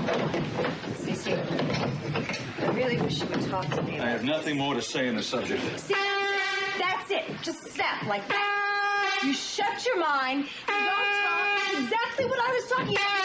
Cece, I really wish you would talk to me. I have nothing more to say on the subject. See, that's it. Just snap like that. You shut your mind. You don't talk. Exactly what I was talking about.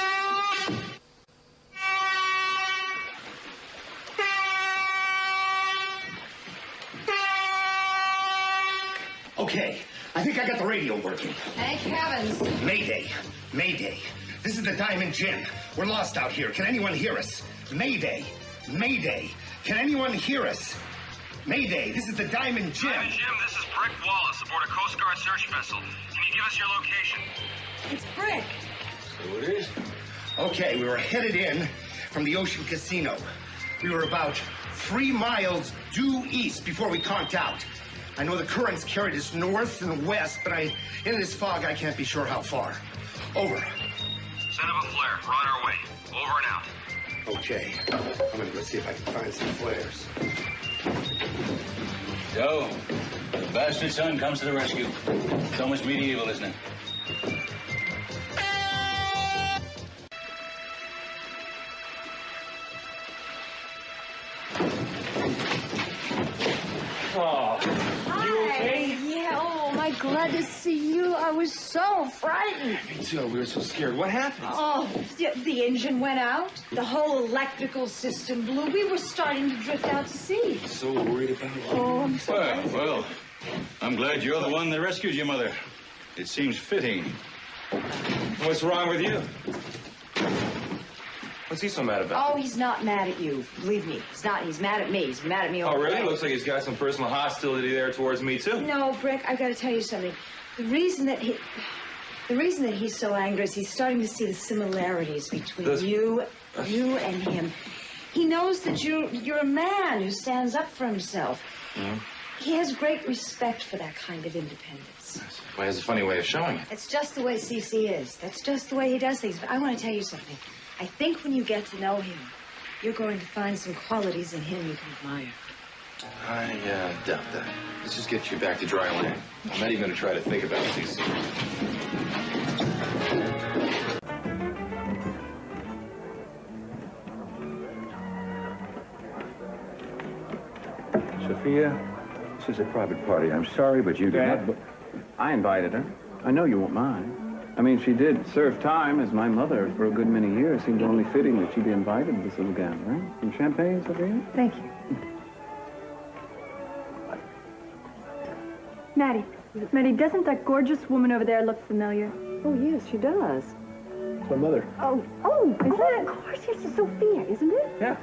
Okay, I think I got the radio working. Thank heavens. Mayday. Mayday. This is the Diamond Gym. We're lost out here. Can anyone hear us? Mayday. Mayday. Can anyone hear us? Mayday. This is the Diamond Gym. Diamond Gym, this is Brick Wallace aboard a Coast Guard search vessel. Can you give us your location? It's Brick. So it is? Okay, we were headed in from the Ocean Casino. We were about 3 miles due east before we conked out. I know the currents carried us north and west, but in this fog, I can't be sure how far. Over. Send up a flare. We're on our way. Over and out. Okay. I'm gonna go see if I can find some flares. Joe, the bastard son comes to the rescue. It's almost medieval, isn't it? Oh, you okay? Yeah, oh, my glad to see you. I was so frightened. Me too. We were so scared. What happened? Oh, the engine went out. The whole electrical system blew. We were starting to drift out to sea. So worried about you. Oh, I'm sorry. Well, I'm glad you're the one that rescued your mother. It seems fitting. What's wrong with you? What's he so mad about? Oh, he's not mad at you. Believe me, he's not. He's mad at me. He's mad at me all Oh, the really? time. Looks like he's got some personal hostility there towards me, too. No, Brick, I've got to tell you something. The reason that he's so angry is he's starting to see the similarities between you and him. He knows that you're a man who stands up for himself. Yeah. He has great respect for that kind of independence. Well, he has a funny way of showing it. It's just the way Cece is. That's just the way he does things. But I want to tell you something. I think when you get to know him, you're going to find some qualities in him you can admire. I doubt that. Let's just get you back to dry land. I'm not even going to try to think about CC. Sophia, this is a private party. I'm sorry, but you did not... I invited her. I know you won't mind. I mean, she did serve time as my mother for a good many years. Seemed only fitting that she be invited to this little gathering. Some champagne, Sophia? Thank you. Maddie, doesn't that gorgeous woman over there look familiar? Oh, yes, she does. It's my mother. Oh, is that? Of course, yes, it's Sophia, isn't it? Yeah.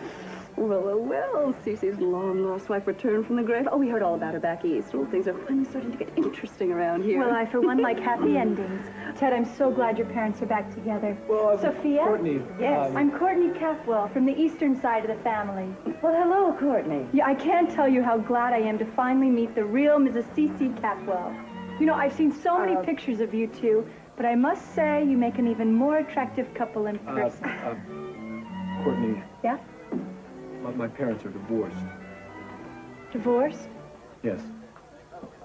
Well, Cece's long-lost wife returned from the grave. Oh, we heard all about her back east. Well, things are finally starting to get interesting around here. Well, I, for one, like happy endings. Ted, I'm so glad your parents are back together. Well, Sophia? Courtney. Yes, I'm Courtney Capwell from the eastern side of the family. Well, hello, Courtney. Yeah, I can't tell you how glad I am to finally meet the real Mrs. Cece Capwell. You know, I've seen so many pictures of you two, but I must say you make an even more attractive couple in person. Courtney. Yeah? My parents are divorced. Divorced? Yes.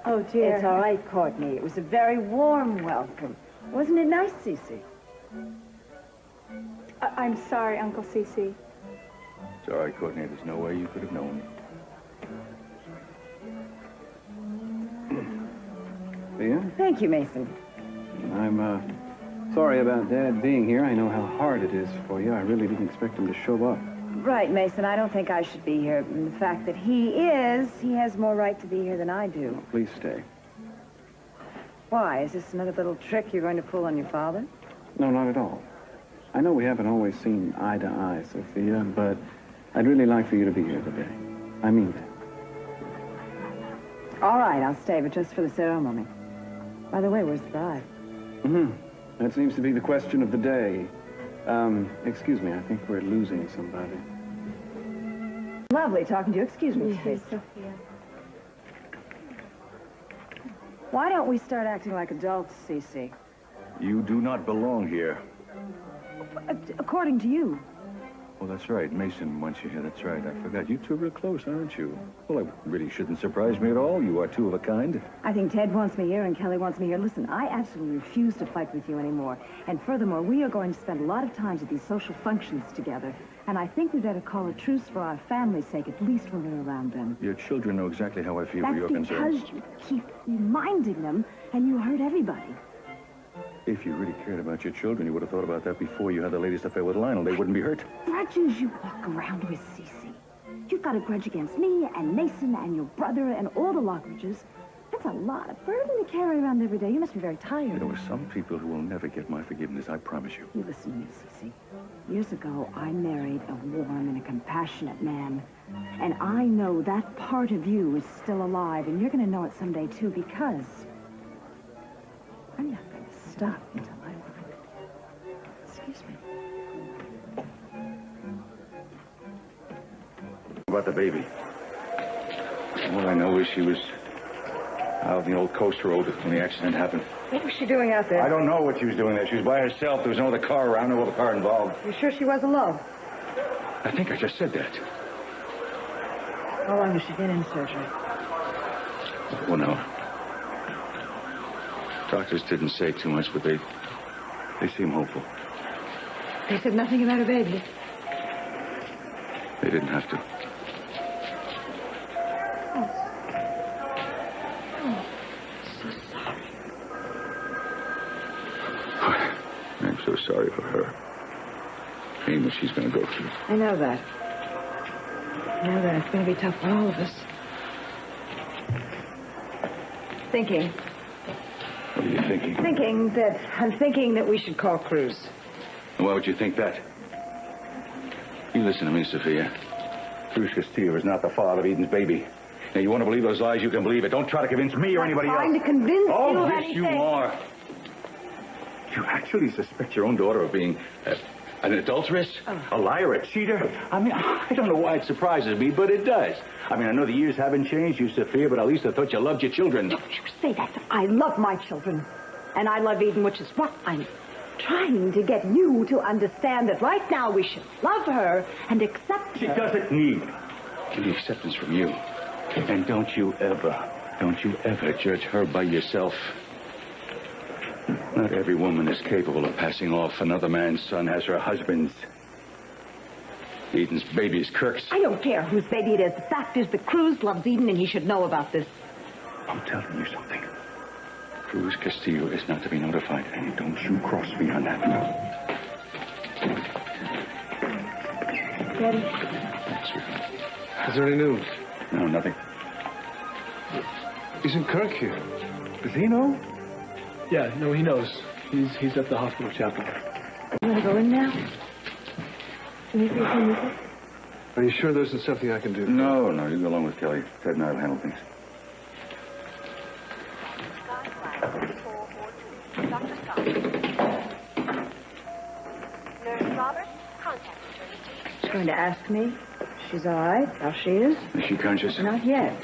Oh, dear. It's all right, Courtney. It was a very warm welcome. Wasn't it nice, Cece? I'm sorry, Uncle Cece. It's all right, Courtney. There's no way you could have known. Sophia? Thank you, Mason. I'm, sorry about Dad being here. I know how hard it is for you. I really didn't expect him to show up. Right, Mason. I don't think I should be here. And the fact that he has more right to be here than I do. Please stay. Why? Is this another little trick you're going to pull on your father? No, not at all. I know we haven't always seen eye to eye, Sophia, but I'd really like for you to be here today. I mean that. All right, I'll stay, but just for the ceremony. By the way, where's the bride? That seems to be the question of the day. Excuse me, I think we're losing somebody. Lovely talking to you. Excuse me, please. Sophia. Why don't we start acting like adults, Cece? You do not belong here. According to you. Oh, that's right. Mason wants you here. That's right. I forgot. You two are real close, aren't you? Well, it really shouldn't surprise me at all. You are two of a kind. I think Ted wants me here and Kelly wants me here. Listen, I absolutely refuse to fight with you anymore. And furthermore, we are going to spend a lot of time at these social functions together. And I think we better call a truce for our family's sake, at least when we're around them. Your children know exactly how I feel where you're concerned. That's because you keep reminding them and you hurt everybody. If you really cared about your children, you would have thought about that before you had the latest affair with Lionel. They wouldn't be hurt. Grudges you walk around with, Cece. You've got a grudge against me and Mason and your brother and all the Lockridges. That's a lot of burden to carry around every day. You must be very tired. There are some people who will never get my forgiveness, I promise you. You listen to me, Cece. Years ago, I married a warm and a compassionate man. And I know that part of you is still alive, and you're going to know it someday, too, because I'm not going to stop until I find it. Excuse me. About the baby. All I know is she was out on the old coast road when the accident happened. What was she doing out there? I don't know what she was doing there. She was by herself. There was no other car around. No other car involved. You sure she was alone? I think I just said that. How long has she been in surgery? Well, no. Doctors didn't say too much, but they seem hopeful. They said nothing about a baby. They didn't have to. I'm so sorry for her. Pain that she's going to go through. I know that. I know that. It's going to be tough for all of us. Thinking. What are you thinking? I'm thinking that we should call Cruz. And why would you think that? You listen to me, Sophia. Cruz Castillo is not the father of Eden's baby. Now, you want to believe those lies, you can believe it. Don't try to convince me or anybody else. I'm trying to convince you of yes, anything. you are. You actually suspect your own daughter of being an adulteress, a liar, a cheater? I mean, I don't know why it surprises me, but it does. I mean, I know the years haven't changed you, Sophia, but at least I thought you loved your children. Don't you say that. I love my children. And I love Eden, which is what I'm trying to get you to understand, that right now we should love her and accept She her. doesn't need any acceptance from you. And don't you ever judge her by yourself. Not every woman is capable of passing off another man's son as her husband's. Eden's baby is Kirk's. I don't care whose baby it is. The fact is that Cruz loves Eden, and he should know about this. I'm telling you something. Cruz Castillo is not to be notified, and don't you cross me on that. Daddy? Thanks, sweetheart. Is there any news? No, nothing. Isn't Kirk here? Does he know? Yeah, no, he knows. He's at the hospital chaplain. You want to go in now? Maybe you can use it? Are you sure there isn't something I can do? No, you go along with Kelly. Ted and I will handle things. Nurse Roberts, contact She's going to ask me if she's all right, how she is. Is she conscious? Not yet.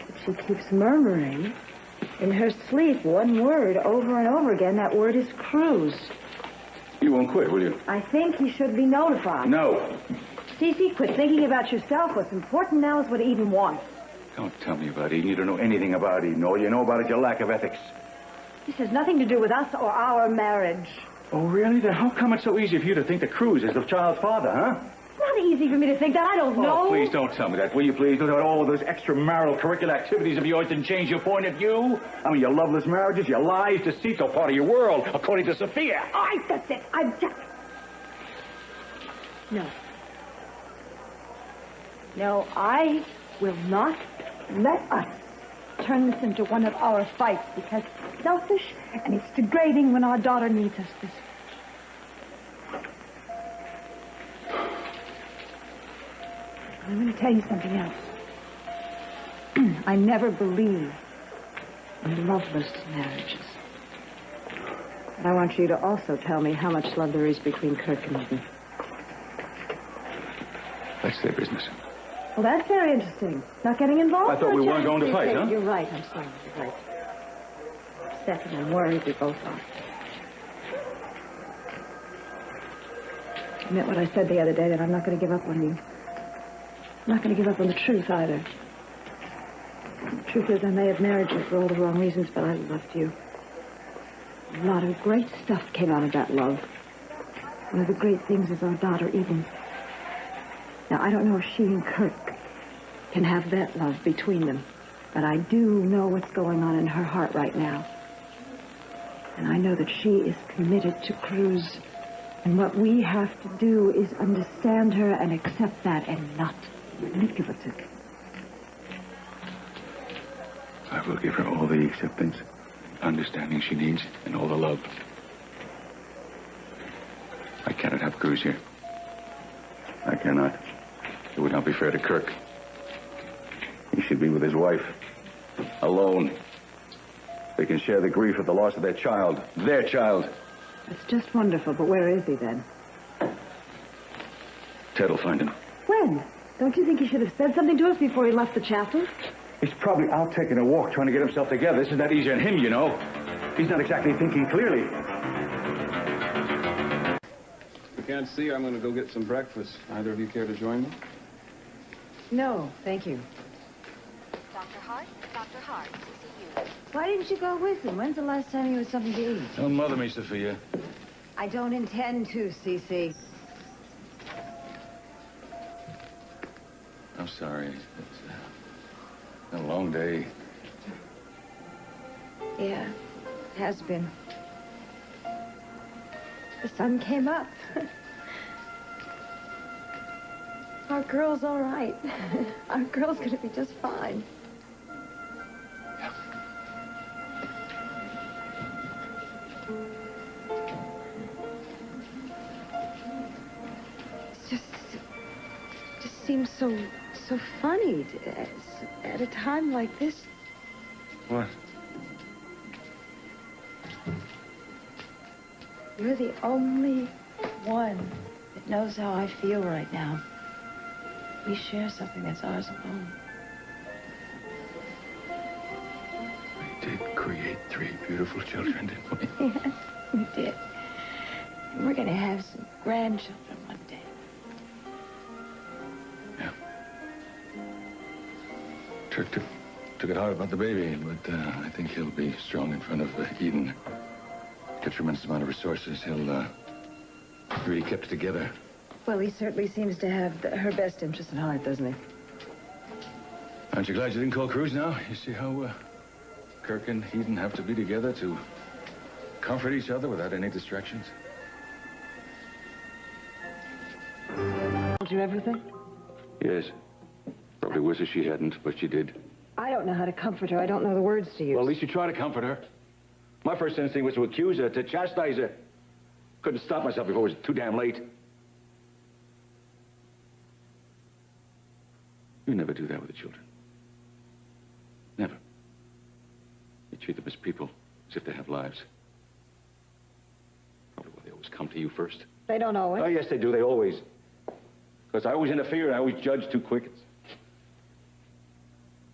But she keeps murmuring in her sleep one word over and over again. That word is Cruz. You won't quit, will you? I think he should be notified. No. Cece, quit thinking about yourself. What's important now is what Eden wants. Don't tell me about Eden. You don't know anything about Eden. All you know about is your lack of ethics. This has nothing to do with us or our marriage. Oh, really? Then how come it's so easy for you to think that Cruz is the child's father, huh? It's not easy for me to think that. I don't know. Oh, please don't tell me that, will you, please? Don't all those extramarital curricular activities of yours didn't change your point of view? I mean, your loveless marriages, your lies, deceit's all part of your world, according to Sophia. All right, that's it. I've just... No. No, I will not let us turn this into one of our fights, because it's selfish and it's degrading when our daughter needs us this way. I'm going to tell you something else. I never believe in loveless marriages. But I want you to also tell me how much love there is between Kirk and Eden. That's their business. Well, that's very interesting. Not getting involved? I thought we weren't going to fight, huh? You're right. I'm sorry. You're right. Upset and I'm worried we both are. I meant what I said the other day, that I'm not going to give up on you. I'm not going to give up on the truth either. The truth is, I may have married you for all the wrong reasons, but I loved you. A lot of great stuff came out of that love. One of the great things is our daughter, Eden. Now, I don't know if she and Kirk can have that love between them, but I do know what's going on in her heart right now. And I know that she is committed to Cruz. And what we have to do is understand her and accept that and not manipulative. I will give her all the acceptance, understanding she needs, and all the love. I cannot have Cruz here. I cannot. It would not be fair to Kirk. He should be with his wife, alone. They can share the grief of the loss of their child. Their child. It's just wonderful, but where is he then? Ted will find him. When? Don't you think he should have said something to us before he left the chapel? He's probably out taking a walk, trying to get himself together. This is not easy on him, you know. He's not exactly thinking clearly. If you can't see, I'm going to go get some breakfast. Either of you care to join me? No, thank you. Dr. Hart, CCU. Why didn't you go with him? When's the last time you had something to eat? Don't mother me, Sophia. I don't intend to, Cece. I'm sorry. It's a long day. Yeah, it has been. The sun came up. Our girl's all right. Our girl's gonna be just fine. It just seems so funny at a time like this. What? You're the only one that knows how I feel right now. We share something that's ours alone. We did create 3 beautiful children, didn't we? Yes, we did. And we're gonna have some grandchildren one day. Yeah. Turk took it hard about the baby, but I think he'll be strong in front of Eden. Got a tremendous amount of resources. He'll really kept it together. Well, he certainly seems to have her best interest at heart, doesn't he? Aren't you glad you didn't call Cruz now? You see how Kirk and Eden have to be together to comfort each other without any distractions? Told you everything? Yes. Probably wishes she hadn't, but she did. I don't know how to comfort her. I don't know the words to use. Well, at least you try to comfort her. My first instinct was to accuse her, to chastise her. Couldn't stop myself before it was too damn late. You never do that with the children. Never. You treat them as people, as if they have lives. Probably why they always come to you first. They don't always. Oh, yes, they do. They always. Because I always interfere and I always judge too quick. It's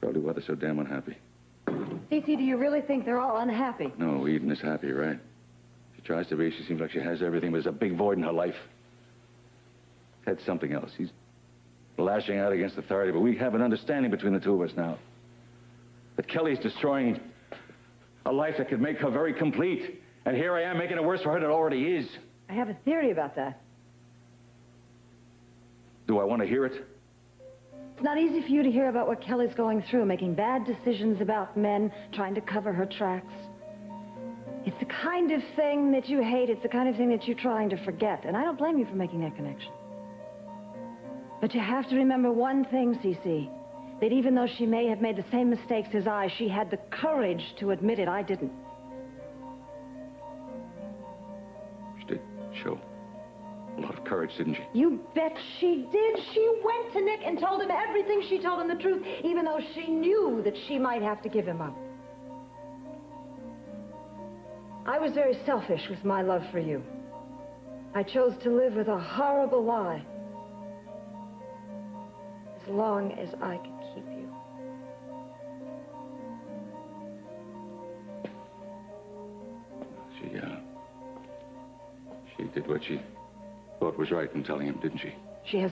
probably why they're so damn unhappy. Cece, do you really think they're all unhappy? No, Eden is happy, right? She tries to be. She seems like she has everything, but there's a big void in her life. Ted's something else. He's lashing out against authority, but we have an understanding between the two of us now. That Kelly's destroying a life that could make her very complete. And here I am making it worse for her than it already is. I have a theory about that. Do I want to hear it? It's not easy for you to hear about what Kelly's going through, making bad decisions about men, trying to cover her tracks. It's the kind of thing that you hate. It's the kind of thing that you're trying to forget. And I don't blame you for making that connection. But you have to remember one thing, Cece. That even though she may have made the same mistakes as I, she had the courage to admit it. I didn't. She did show a lot of courage, didn't she? You bet she did. She went to Nick and told him everything. She told him the truth, even though she knew that she might have to give him up. I was very selfish with my love for you. I chose to live with a horrible lie. As long as I could keep you. She did what she thought was right in telling him, didn't she? She has